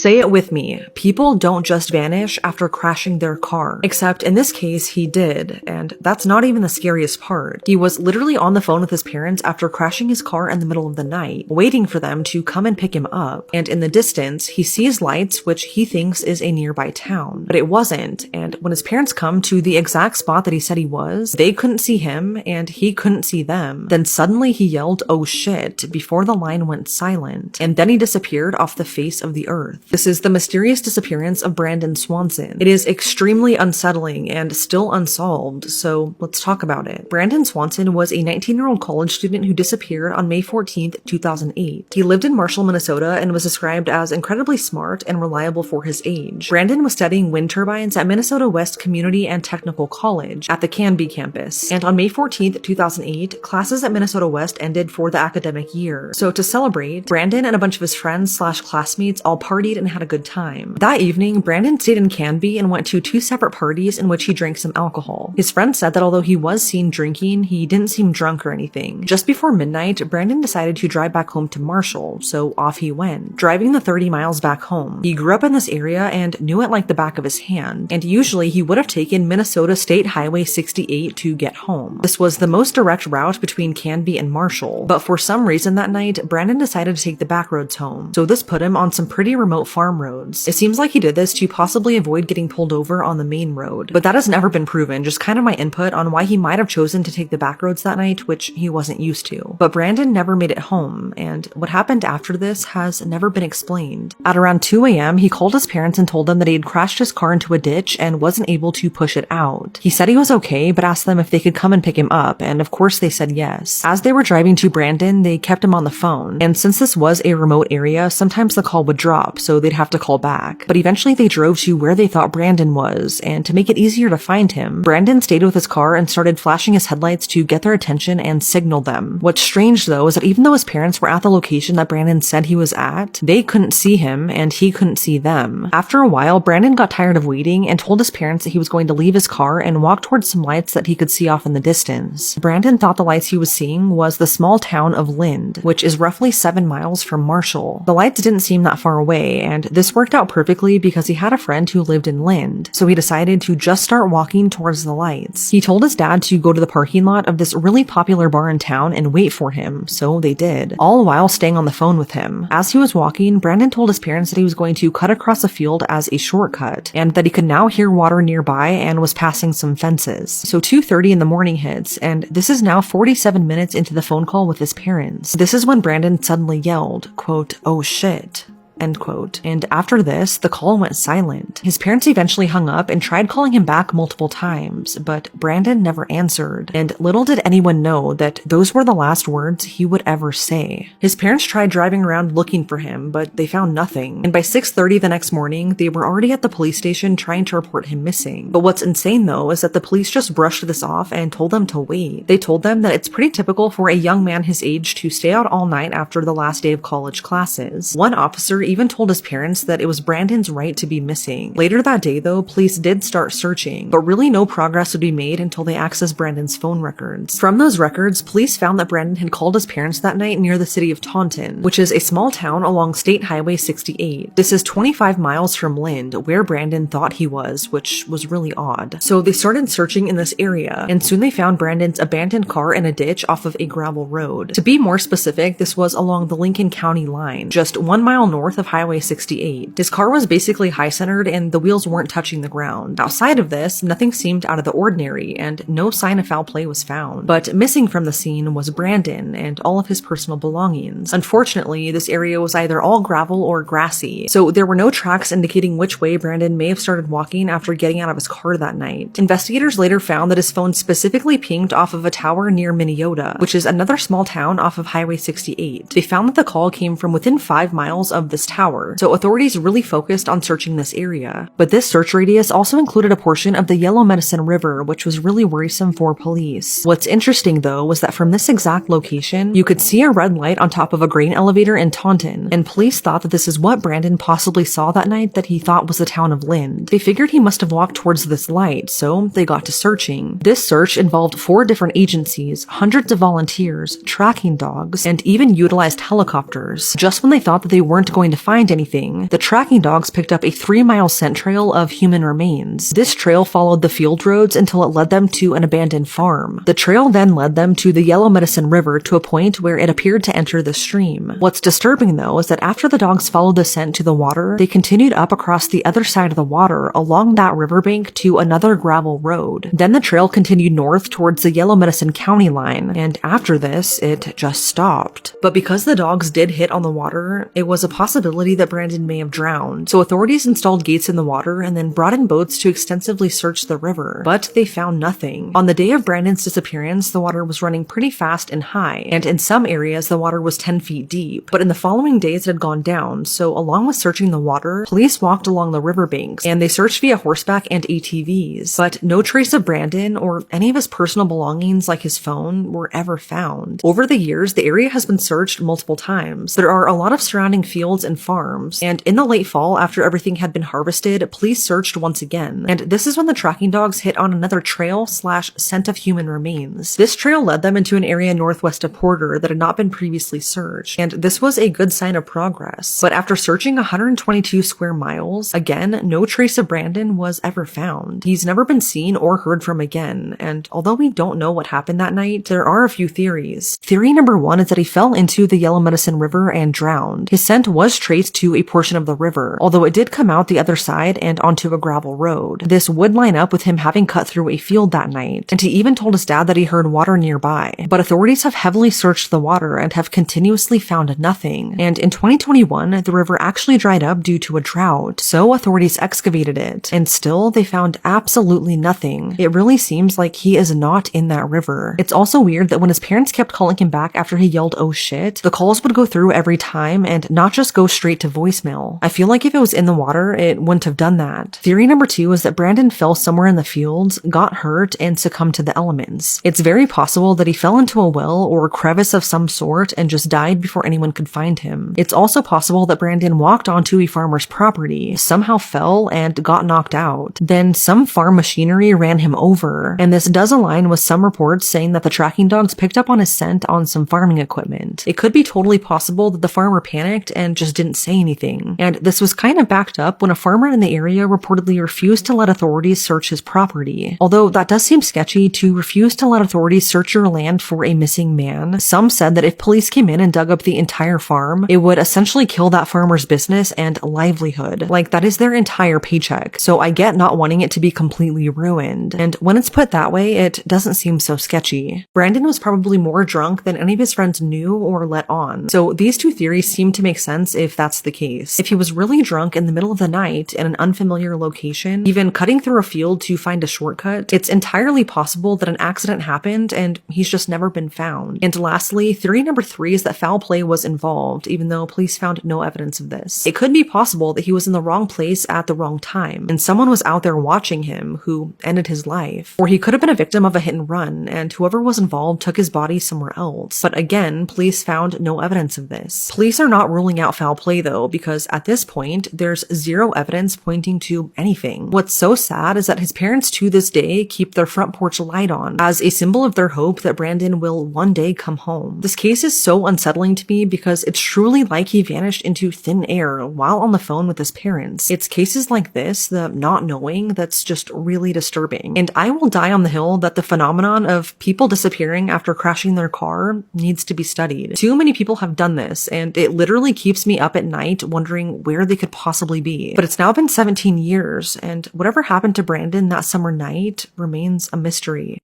Say it with me. People don't just vanish after crashing their car. Except in this case, he did, and that's not even the scariest part. He was literally on the phone with his parents after crashing his car in the middle of the night, waiting for them to come and pick him up. And in the distance, he sees lights, which he thinks is a nearby town. But it wasn't, and when his parents come to the exact spot that he said he was, they couldn't see him, and he couldn't see them. Then suddenly he yelled, "Oh shit," before the line went silent, and then he disappeared off the face of the earth. This is the mysterious disappearance of Brandon Swanson. It is extremely unsettling and still unsolved, so let's talk about it. Brandon Swanson was a 19-year-old college student who disappeared on May 14th, 2008. He lived in Marshall, Minnesota, and was described as incredibly smart and reliable for his age. Brandon was studying wind turbines at Minnesota West Community and Technical College at the Canby campus, and on May 14th, 2008, classes at Minnesota West ended for the academic year. So to celebrate, Brandon and a bunch of his friends/classmates all partied and had a good time. That evening, Brandon stayed in Canby and went to 2 separate parties in which he drank some alcohol. His friend said that although he was seen drinking, he didn't seem drunk or anything. Just before midnight, Brandon decided to drive back home to Marshall, so off he went, driving the 30 miles back home. He grew up in this area and knew it like the back of his hand, and usually he would have taken Minnesota State Highway 68 to get home. This was the most direct route between Canby and Marshall, but for some reason that night, Brandon decided to take the back roads home, so this put him on some pretty remote farm roads. It seems like he did this to possibly avoid getting pulled over on the main road, but that has never been proven, just kind of my input on why he might have chosen to take the back roads that night, which he wasn't used to. But Brandon never made it home, and what happened after this has never been explained. At around 2 a.m., he called his parents and told them that he had crashed his car into a ditch and wasn't able to push it out. He said he was okay, but asked them if they could come and pick him up, and of course they said yes. As they were driving to Brandon, they kept him on the phone, and since this was a remote area, sometimes the call would drop, so they'd have to call back. But eventually they drove to where they thought Brandon was, and to make it easier to find him, Brandon stayed with his car and started flashing his headlights to get their attention and signal them. What's strange though is that even though his parents were at the location that Brandon said he was at, they couldn't see him and he couldn't see them. After a while, Brandon got tired of waiting and told his parents that he was going to leave his car and walk towards some lights that he could see off in the distance. Brandon thought the lights he was seeing was the small town of Lind, which is roughly 7 miles from Marshall. The lights didn't seem that far away, and this worked out perfectly because he had a friend who lived in Lind, so he decided to just start walking towards the lights. He told his dad to go to the parking lot of this really popular bar in town and wait for him, so they did, all while staying on the phone with him. As he was walking, Brandon told his parents that he was going to cut across a field as a shortcut, and that he could now hear water nearby and was passing some fences. So 2:30 in the morning hits, and this is now 47 minutes into the phone call with his parents. This is when Brandon suddenly yelled, quote, "Oh shit." End quote. And after this, the call went silent. His parents eventually hung up and tried calling him back multiple times, but Brandon never answered. And little did anyone know that those were the last words he would ever say. His parents tried driving around looking for him, but they found nothing. And by 6:30 the next morning, they were already at the police station trying to report him missing. But what's insane though is that the police just brushed this off and told them to wait. They told them that it's pretty typical for a young man his age to stay out all night after the last day of college classes. One officer even told his parents that it was Brandon's right to be missing. Later that day though, police did start searching, but really no progress would be made until they accessed Brandon's phone records. From those records, police found that Brandon had called his parents that night near the city of Taunton, which is a small town along State Highway 68. This is 25 miles from Lind, where Brandon thought he was, which was really odd. So they started searching in this area, and soon they found Brandon's abandoned car in a ditch off of a gravel road. To be more specific, this was along the Lincoln County line, just 1 mile north of Highway 68. His car was basically high-centered and the wheels weren't touching the ground. Outside of this, nothing seemed out of the ordinary and no sign of foul play was found. But missing from the scene was Brandon and all of his personal belongings. Unfortunately, this area was either all gravel or grassy, so there were no tracks indicating which way Brandon may have started walking after getting out of his car that night. Investigators later found that his phone specifically pinged off of a tower near Minneota, which is another small town off of Highway 68. They found that the call came from within 5 miles of this tower, so authorities really focused on searching this area. But this search radius also included a portion of the Yellow Medicine River, which was really worrisome for police. What's interesting though was that from this exact location, you could see a red light on top of a grain elevator in Taunton, and police thought that this is what Brandon possibly saw that night that he thought was the town of Lind. They figured he must have walked towards this light, so they got to searching. This search involved 4 different agencies, hundreds of volunteers, tracking dogs, and even utilized helicopters. Just when they thought that they weren't going to to find anything, the tracking dogs picked up a 3-mile scent trail of human remains. This trail followed the field roads until it led them to an abandoned farm. The trail then led them to the Yellow Medicine River to a point where it appeared to enter the stream. What's disturbing though is that after the dogs followed the scent to the water, they continued up across the other side of the water along that riverbank to another gravel road. Then the trail continued north towards the Yellow Medicine County line, and after this, it just stopped. But because the dogs did hit on the water, it was a possibility that Brandon may have drowned, so authorities installed gates in the water and then brought in boats to extensively search the river, but they found nothing. On the day of Brandon's disappearance, the water was running pretty fast and high, and in some areas the water was 10 feet deep, but in the following days it had gone down, so along with searching the water, police walked along the riverbanks, and they searched via horseback and ATVs, but no trace of Brandon or any of his personal belongings like his phone were ever found. Over the years, the area has been searched multiple times. There are a lot of surrounding fields and farms, and in the late fall, after everything had been harvested, police searched once again, and this is when the tracking dogs hit on another trail/scent of human remains. This trail led them into an area northwest of Porter that had not been previously searched, and this was a good sign of progress. But after searching 122 square miles, again, no trace of Brandon was ever found. He's never been seen or heard from again, and although we don't know what happened that night, there are a few theories. Theory number one is that he fell into the Yellow Medicine River and drowned. His scent was traced to a portion of the river, although it did come out the other side and onto a gravel road. This would line up with him having cut through a field that night, and he even told his dad that he heard water nearby. But authorities have heavily searched the water and have continuously found nothing, and in 2021, the river actually dried up due to a drought, so authorities excavated it, and still they found absolutely nothing. It really seems like he is not in that river. It's also weird that when his parents kept calling him back after he yelled "oh shit," the calls would go through every time and not just go straight to voicemail. I feel like if it was in the water, it wouldn't have done that. Theory number two is that Brandon fell somewhere in the fields, got hurt, and succumbed to the elements. It's very possible that he fell into a well or a crevice of some sort and just died before anyone could find him. It's also possible that Brandon walked onto a farmer's property, somehow fell, and got knocked out. Then some farm machinery ran him over, and this does align with some reports saying that the tracking dogs picked up on his scent on some farming equipment. It could be totally possible that the farmer panicked and just didn't say anything, and this was kind of backed up when a farmer in the area reportedly refused to let authorities search his property. Although that does seem sketchy to refuse to let authorities search your land for a missing man. Some said that if police came in and dug up the entire farm, it would essentially kill that farmer's business and livelihood. Like, that is their entire paycheck. So I get not wanting it to be completely ruined, and when it's put that way, it doesn't seem so sketchy. Brandon was probably more drunk than any of his friends knew or let on, so these two theories seem to make sense if that's the case. If he was really drunk in the middle of the night in an unfamiliar location, even cutting through a field to find a shortcut, it's entirely possible that an accident happened and he's just never been found. And lastly, theory number three is that foul play was involved, even though police found no evidence of this. It could be possible that he was in the wrong place at the wrong time, and someone was out there watching him who ended his life. Or he could have been a victim of a hit and run, and whoever was involved took his body somewhere else. But again, police found no evidence of this. Police are not ruling out foul play though, because at this point, there's zero evidence pointing to anything. What's so sad is that his parents to this day keep their front porch light on as a symbol of their hope that Brandon will one day come home. This case is so unsettling to me because it's truly like he vanished into thin air while on the phone with his parents. It's cases like this, the not knowing, that's just really disturbing. And I will die on the hill that the phenomenon of people disappearing after crashing their car needs to be studied. Too many people have done this, and it literally keeps me up at night wondering where they could possibly be. But it's now been 17 years, and whatever happened to Brandon that summer night remains a mystery.